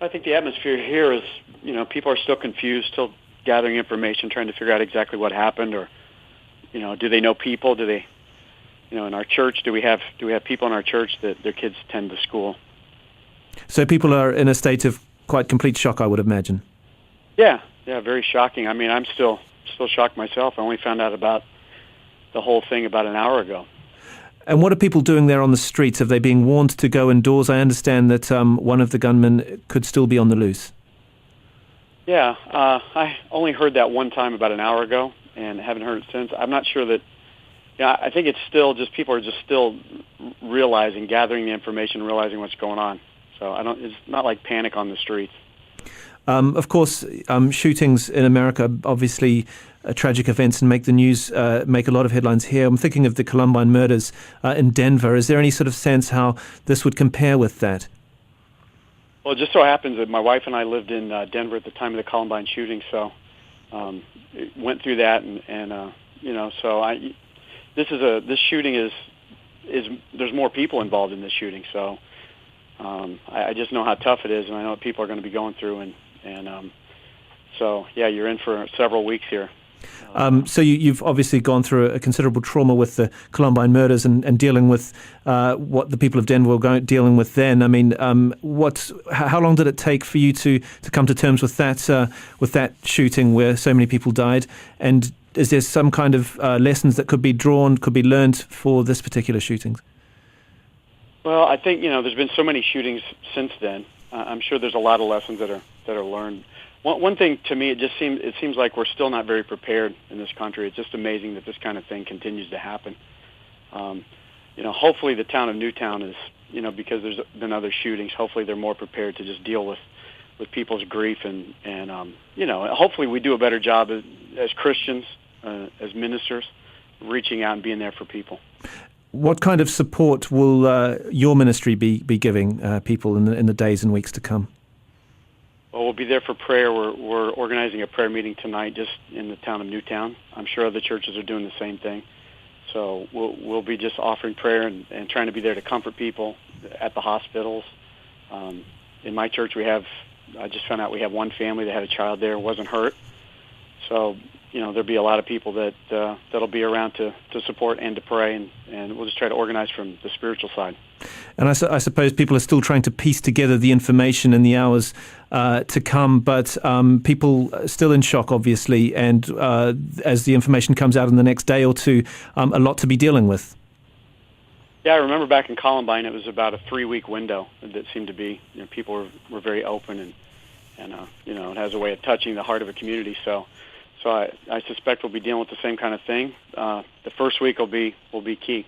I think the atmosphere here is, people are still confused, still gathering information, trying to figure out exactly what happened, or, do they know people? Do they, in our church, do we have people in our church that their kids attend the school? So people are in a state of quite complete shock, I would imagine. Yeah, very shocking. I mean, I'm still shocked myself. I only found out about the whole thing about an hour ago. And what are people doing there on the streets? Are they being warned to go indoors? I understand that one of the gunmen could still be on the loose. Yeah, I only heard that one time about an hour ago and haven't heard it since. I'm not sure that, I think it's still just people are just still gathering the information, realizing what's going on. So it's not like panic on the streets. Of course, shootings in America, obviously tragic events and make the news, make a lot of headlines here. I'm thinking of the Columbine murders in Denver. Is there any sort of sense how this would compare with that? Well, it just so happens that my wife and I lived in Denver at the time of the Columbine shooting, so went through that, and so this shooting is there's more people involved in this shooting, so I just know how tough it is, and I know what people are going to be going through, and so yeah, you're in for several weeks here. So you've obviously gone through a considerable trauma with the Columbine murders and dealing with what the people of Denver were dealing with then. I mean, how long did it take for you to come to terms with that shooting where so many people died? And is there some kind of lessons that could be learned for this particular shooting? Well, I think there's been so many shootings since then. I'm sure there's a lot of lessons that are learned. One thing to me, it seems like we're still not very prepared in this country. It's just amazing that this kind of thing continues to happen. Hopefully the town of Newtown is, because there's been other shootings, hopefully they're more prepared to just deal with people's grief and hopefully we do a better job as Christians, as ministers, reaching out and being there for people. What kind of support will your ministry be giving people in the days and weeks to come? Well, we'll be there for prayer. We're organizing a prayer meeting tonight just in the town of Newtown. I'm sure other churches are doing the same thing. So we'll be just offering prayer and trying to be there to comfort people at the hospitals. In my church, I just found out we have one family that had a child there, wasn't hurt. So, there'll be a lot of people that'll be around to support and to pray, and we'll just try to organize from the spiritual side. And I suppose people are still trying to piece together the information in the hours to come, but people are still in shock, obviously, and as the information comes out in the next day or two, a lot to be dealing with. Yeah, I remember back in Columbine, it was about a 3-week window that seemed to be, people were very open, and it has a way of touching the heart of a community, So I suspect we'll be dealing with the same kind of thing. The first week will be key.